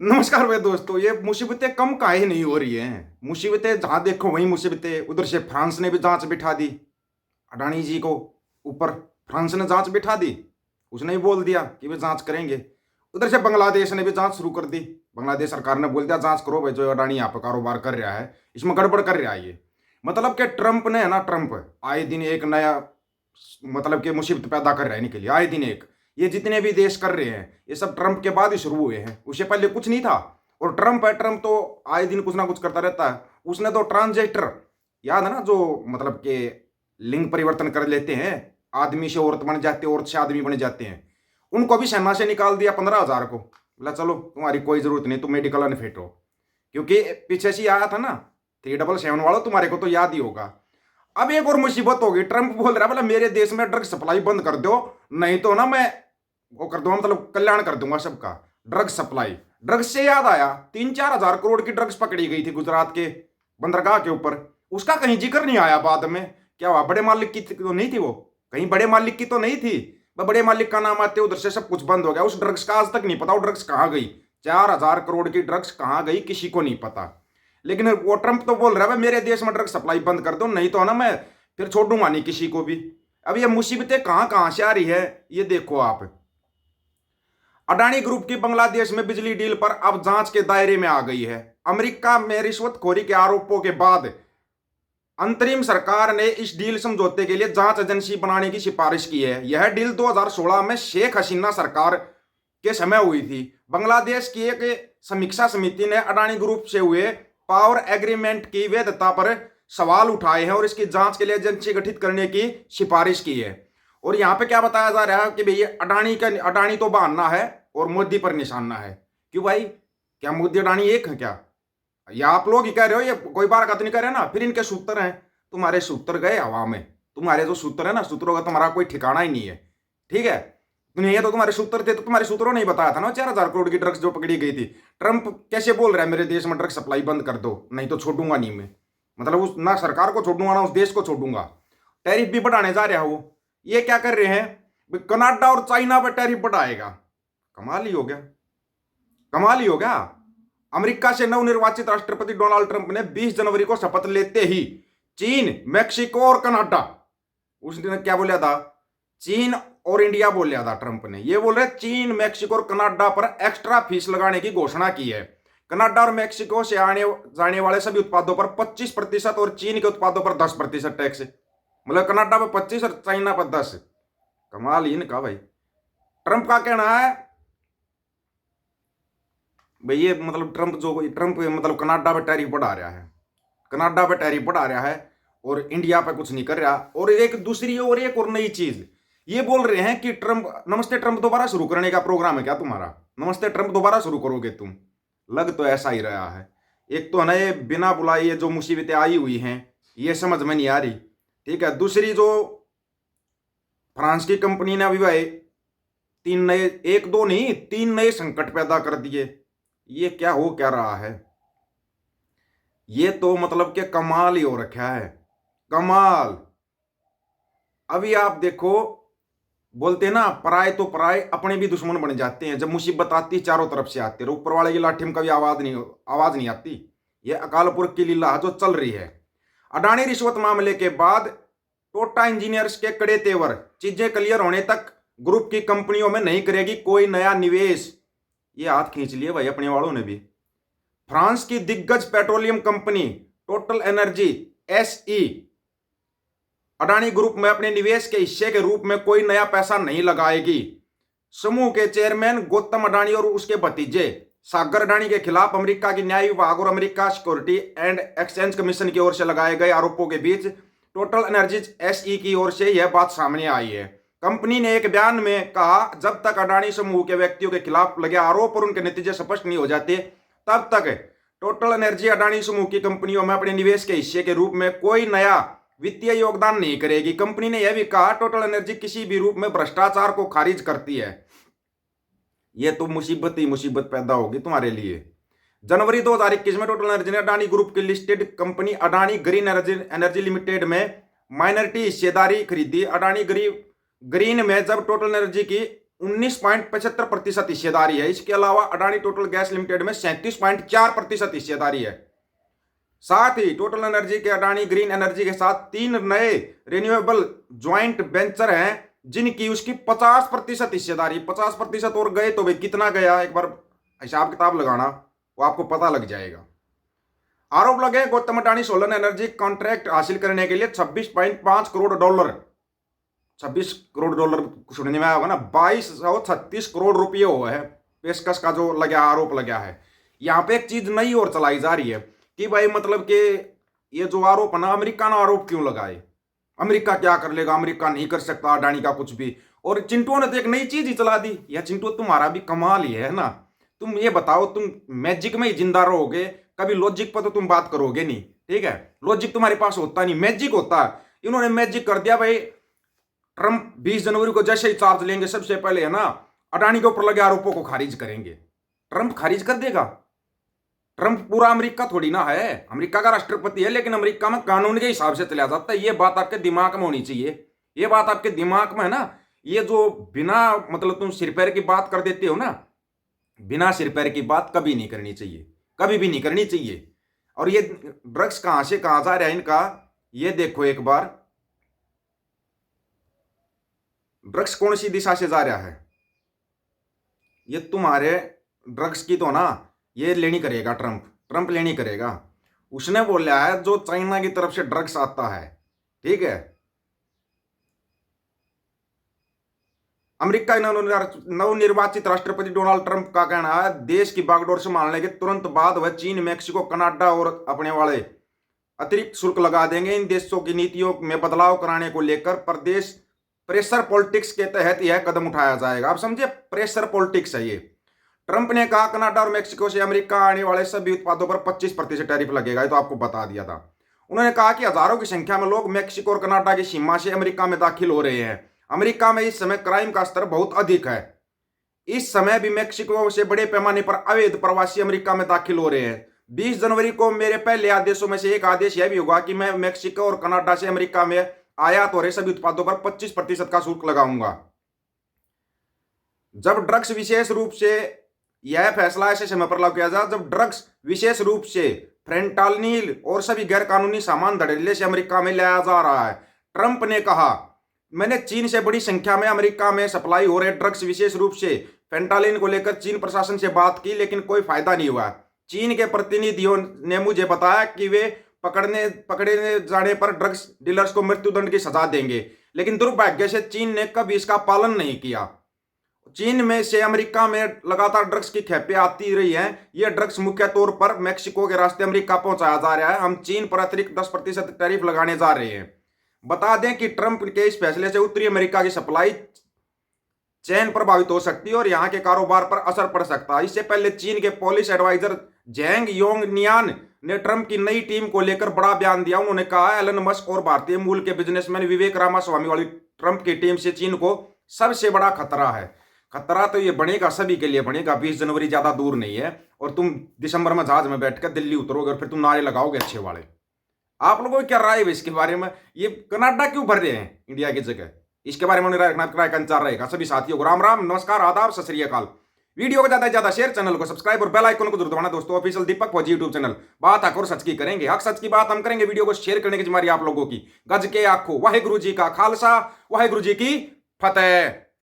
नमस्कार भाई दोस्तों। ये मुसीबतें कम काहे नहीं हो रही हैं? मुसीबतें जहां देखो वहीं मुसीबतें। उधर से फ्रांस ने भी जांच बिठा दी अडानी जी को ऊपर। फ्रांस ने जांच बिठा दी, उसने भी बोल दिया कि वे जांच करेंगे। उधर से बांग्लादेश ने भी जांच शुरू कर दी। बांग्लादेश सरकार ने बोल दिया जांच करो भाई, जो अडानी यहाँ पे कारोबार कर रहा है इसमें गड़बड़ कर रहा है ये। मतलब कि ट्रंप ने है ना, ट्रंप आए दिन एक नया मतलब कि मुसीबत पैदा कर रहा है इनके लिए, आए दिन एक। ये जितने भी देश कर रहे हैं ये सब ट्रंप के बाद ही शुरू हुए हैं, उससे पहले कुछ नहीं था। और ट्रंप है, ट्रंप तो आए दिन कुछ ना कुछ करता रहता है। उसने तो ट्रांसजेंडर, याद है ना, जो मतलब के लिंग परिवर्तन कर लेते हैं, आदमी से औरत बन जाते हैं, औरत से आदमी बन जाते हैं, उनको भी सेना से निकाल दिया 15,000 को। बोला चलो तुम्हारी कोई जरूरत नहीं, तुम मेडिकल अनफिट हो। क्योंकि पीछे से आया था ना 377 वालों, तुम्हारे को तो याद ही होगा। अब एक और मुसीबत होगी, ट्रंप बोल रहा है बोला मेरे देश में ड्रग सप्लाई बंद कर दो, नहीं तो ना मैं वो कर दूंगा, मतलब कल्याण कर दूंगा सबका। ड्रग सप्लाई, ड्रग्स से याद आया 3-4 हजार करोड़ की ड्रग्स पकड़ी गई थी गुजरात के बंदरगाह के ऊपर। उसका कहीं जिक्र नहीं आया बाद में। क्या हुआ, बड़े मालिक की तो नहीं थी वो? कहीं बड़े मालिक की तो नहीं थी? बड़े मालिक का नाम आते उधर से सब कुछ बंद हो गया। उस ड्रग्स का आज तक नहीं पता वो ड्रग्स कहाँ गई। 4,000 करोड़ की ड्रग्स कहाँ गई किसी को नहीं पता। लेकिन वो ट्रंप तो बोल रहा है मेरे देश में ड्रग सप्लाई बंद कर दो, नहीं तो ना मैं फिर छोड़ूंगा नहीं किसी को भी। अब ये मुसीबतें कहां कहां से आ रही है ये देखो आप। अडानी ग्रुप की बांग्लादेश में बिजली डील पर अब जांच के दायरे में आ गई है। अमेरिका में रिश्वतखोरी के आरोपों के बाद अंतरिम सरकार ने इस डील समझौते के लिए जांच एजेंसी बनाने की सिफारिश की है। यह डील 2016 में शेख हसीना सरकार के समय हुई थी। बांग्लादेश की एक समीक्षा समिति ने अडानी ग्रुप से हुए पावर एग्रीमेंट की वैधता पर सवाल उठाए हैं और इसकी जांच के लिए एजेंसी गठित करने की सिफारिश की है। और यहाँ पे क्या बताया जा रहा है कि भाई अडानी तो बहाना है और मोदी पर निशाना है। क्यों भाई, क्या मोदी अडानी एक है क्या? या आप लोग ही कह रहे हो, ये कोई बार कत नहीं कर रहे ना, फिर इनके सूत्र हैं। तुम्हारे सूत्र गए हवा में। तुम्हारे जो सूत्र है ना, सूत्रों का तुम्हारा कोई ठिकाना ही नहीं है। ठीक है, नहीं है तो तुम्हारे सूत्र थे तो तुम्हारे सूत्रों ने ही बताया था ना 4,000 करोड़ की ड्रग्स जो पकड़ी गई थी। ट्रंप कैसे बोल रहा है मेरे देश में ड्रग्स सप्लाई बंद कर दो, नहीं तो छोड़ूंगा नहीं मैं। मतलब उस ना सरकार को छोड़ूंगा ना उस देश को छोड़ूंगा। टैरिफ भी बढ़ाने जा रहा है वो। ये क्या कर रहे हैं, कनाडा और चाइना पर टैरिफ बढ़ाएगा। कमाल ही हो गया, कमाल ही हो गया। अमेरिका से नवनिर्वाचित राष्ट्रपति डोनाल्ड ट्रंप ने 20 जनवरी को शपथ लेते ही चीन, मैक्सिको और कनाडा, उसने क्या बोला था, चीन और इंडिया बोल लिया था ट्रंप ने। ये बोल रहे चीन, मैक्सिको और कनाडा पर एक्स्ट्रा फीस लगाने की घोषणा की है। कनाडा और मैक्सिको से आने जाने वाले सभी उत्पादों पर 25% और चीन के उत्पादों पर 10% टैक्स है। मतलब कनाडा पर 25 और चाइना पर 10। कमाल ही इनका भाई। ट्रंप का कहना है भाई, ये मतलब ट्रंप मतलब कनाडा पे टैरिफ बढ़ा रहा है, कनाडा पे टैरिफ बढ़ा रहा है और इंडिया पे कुछ नहीं कर रहा। और एक और नई चीज ये बोल रहे हैं कि ट्रंप, नमस्ते ट्रंप दोबारा शुरू करने का प्रोग्राम है क्या तुम्हारा? नमस्ते ट्रंप दोबारा शुरू करोगे तुम? लग तो ऐसा ही रहा है। एक तो है ना ये बिना बुलाए ये जो मुसीबतें आई हुई हैं ये समझ में नहीं आ रही। ठीक है, दूसरी जो फ्रांस की कंपनी ने अभी भाई तीन नए, एक दो नहीं 3 नए संकट पैदा कर दिए। ये क्या हो क्या रहा है? ये तो मतलब कि कमाल ही हो रखा है, कमाल। अभी आप देखो, बोलते हैं ना पराए तो पराए अपने भी दुश्मन बन जाते हैं। जब मुसीबत आती है चारों तरफ से आती है, ऊपर वाले की लाठी में कभी आवाज नहीं आती। ये अकाल पुरख की लीला जो चल रही है। अडानी रिश्वत मामले के बाद टोटा इंजीनियर्स के कड़े तेवर, चीजें क्लियर होने तक ग्रुप की कंपनियों में नहीं करेगी कोई नया निवेश। ये हाथ खींच लिए भाई अपने वालों ने भी। फ्रांस की दिग्गज petroleum company Total Energy SE Adani group में अपने निवेश के हिस्से के रूप में कोई नया पैसा नहीं लगाएगी। समूह के चेयरमैन गौतम अडानी और उसके भतीजे सागर अडानी के खिलाफ अमेरिका की न्याय विभाग और America security and exchange commission की ओर से लगाए गए आरोपों के बीच टोटल एनर्जीज एसई की ओर से यह बात सामने आई है। कंपनी ने एक बयान में कहा, जब तक अडानी समूह के व्यक्तियों के खिलाफ लगे आरोप और उनके नतीजे स्पष्ट नहीं हो जाते तब तक टोटल एनर्जी अडानी समूह की कंपनियों में अपने निवेश के हिस्से के रूप में कोई नया वित्तीय योगदान नहीं करेगी। कंपनी ने यह भी कहा टोटल एनर्जी किसी भी रूप में भ्रष्टाचार को खारिज करती है। यह तो मुसीबत ही मुसीबत पैदा होगी तुम्हारे लिए। जनवरी 2021 में टोटल एनर्जी ने अडानी ग्रुप की listed company Adani green energy limited में माइनॉरिटी हिस्सेदारी खरीदी। अडानी ग्रीन में जब टोटल एनर्जी की 19.75% हिस्सेदारी है। इसके अलावा अडानी टोटल गैस लिमिटेड में 37.4% हिस्सेदारी है। साथ ही टोटल एनर्जी के अडानी ग्रीन एनर्जी के साथ 3 नए रिन्यूएबल ज्वाइंट वेंचर हैं जिनकी उसकी 50% हिस्सेदारी। 50% और गए तो भाई कितना गया, एक बार हिसाब किताब लगाना, वो आपको पता लग जाएगा। आरोप लगे Gautam Adani solar energy contract हासिल करने के लिए 26.5 करोड़ डॉलर, 26 करोड़ डॉलर सुनने में आया होगा ना, 2236 करोड़ रुपये हुए हैं पेशकश का जो लगा आरोप लगा है। यहाँ पे एक चीज नई और चलाई जा रही है कि भाई मतलब कि ये जो आरोप है ना, अमेरिका ने आरोप क्यों लगाए, अमेरिका क्या कर लेगा, अमेरिका नहीं कर सकता अडानी का कुछ भी। और चिंटू ने तो एक नई चीज ही चला दी। या चिंटू तुम्हारा भी कमाल ही है ना, तुम ये बताओ तुम मैजिक में ही जिंदा रहोगे, कभी लॉजिक पर तो तुम बात करोगे नहीं, ठीक है, लॉजिक तुम्हारे पास होता नहीं, मैजिक होता है। इन्होंने मैजिक कर दिया भाई, ट्रंप 20 जनवरी को जैसे ही चार्ज लेंगे सबसे पहले है ना अडानी के ऊपर लगे आरोपों को खारिज करेंगे। ट्रंप खारिज कर देगा? ट्रंप पूरा अमेरिका थोड़ी ना है, अमेरिका का राष्ट्रपति है, लेकिन अमेरिका में कानून के हिसाब से चला जाता है। ये बात आपके दिमाग में होनी चाहिए, ये बात आपके दिमाग में है ना। ये जो बिना मतलब तुम सिर पैर की बात कर देते हो ना, बिना सिर पैर की बात कभी नहीं करनी चाहिए, कभी भी नहीं करनी चाहिए। और ये ड्रग्स कहां से कहां जा रहा है इनका, ये देखो एक बार, ड्रग्स कौन सी दिशा से जा रहा है। ये तुम्हारे ड्रग्स की तो ना ये लेनी करेगा ट्रंप लेनी करेगा। उसने बोला है जो चाइना की तरफ से ड्रग्स आता है, ठीक है, अमेरिका नवनिर्वाचित राष्ट्रपति डोनाल्ड ट्रंप का कहना है देश की बागडोर संभालने के तुरंत बाद वह चीन, मैक्सिको, कनाडा और अपने वाले अतिरिक्त शुल्क लगा देंगे। इन देशों की नीतियों में बदलाव कराने को लेकर प्रदेश प्रेशर पॉलिटिक्स के तहत यह कदम उठाया जाएगा। आप समझे, प्रेशर पॉलिटिक्स है ये। ट्रंप ने कहा कनाडा और मैक्सिको से अमेरिका आने वाले सभी उत्पादों पर 25% टैरिफ लगेगा, ये तो आपको बता दिया था। उन्होंने कहा कि हजारों की संख्या में लोग मैक्सिको और कनाडा की सीमा से अमेरिका में दाखिल हो रहे हैं। अमेरिका में इस समय क्राइम का स्तर बहुत अधिक है। इस समय भी मैक्सिको से बड़े पैमाने पर अवैध प्रवासी अमेरिका में दाखिल हो रहे हैं। 20 जनवरी को मेरे पहले आदेशों में से एक आदेश यह भी होगा कि मैं मैक्सिको और कनाडा से अमेरिका में आयात हो रहे सभी उत्पादों पर 25% का शुल्क लगाऊंगा। जब ड्रग्स विशेष रूप से, यह फैसला ऐसे समय पर लागू किया जाए जब ड्रग्स विशेष रूप से फेंटानिल और सभी गैर कानूनी सामान धड़ल्ले से अमेरिका में लाया जा रहा है। ट्रंप ने कहा मैंने चीन से बड़ी संख्या में अमेरिका में सप्लाई हो रहे ड्रग्स विशेष रूप से फेंटानिल को लेकर चीन प्रशासन से बात की, लेकिन कोई फायदा नहीं हुआ। चीन के प्रतिनिधियों ने मुझे बताया कि वे पकड़े जाने पर ड्रग्स डीलर्स को मृत्युदंड की सजा देंगे, लेकिन दुर्भाग्य से चीन ने कभी इसका पालन नहीं किया। चीन में से अमेरिका में लगातार ड्रग्स की खेपें आती रही हैं। यह ड्रग्स मुख्य तौर पर मैक्सिको के रास्ते अमेरिका पहुंचाया जा रहा है। हम चीन पर अतिरिक्त 10% टैरिफ लगाने जा रहे हैं। बता दें कि ट्रंप के इस फैसले से उत्तरी अमेरिका की सप्लाई चेन प्रभावित हो सकती है और यहां के कारोबार पर असर पड़ सकता है। इससे पहले चीन के पॉलिसी एडवाइजर जेंग योंगनियान ने ट्रंप की नई टीम को लेकर बड़ा बयान दिया। उन्होंने कहा एलन मस्क और भारतीय मूल के बिजनेसमैन विवेक रामास्वामी वाली ट्रंप की टीम से चीन को सबसे बड़ा खतरा है। खतरा तो ये बनेगा, सभी के लिए बनेगा। 20 जनवरी ज्यादा दूर नहीं है और तुम दिसंबर में जहाज में बैठकर दिल्ली उतरोगे और फिर तुम नारे लगाओगे अच्छे वाले। आप लोगों की क्या राय है इसके बारे में? ये कनाडा क्यों भर रहे हैं इंडिया की जगह? इसके बारे में राय का इंतजार रहेगा। सभी साथियों को राम राम, नमस्कार, आदाब, सत श्री अकाल। वीडियो को ज्यादा से ज्यादा शेयर, चैनल को सब्सक्राइब और बेल आइकन को जरूर दबाना दोस्तों। ऑफिशियल दीपक फौजी यूट्यूब चैनल, बात आकर सच की करेंगे, हक सच की बात हम करेंगे। वीडियो को शेयर करने की जिम्मेदारी आप लोगों की। गज के आखो वाहेगुरु जी का खालसा, वाहेगुरु जी की फतेह।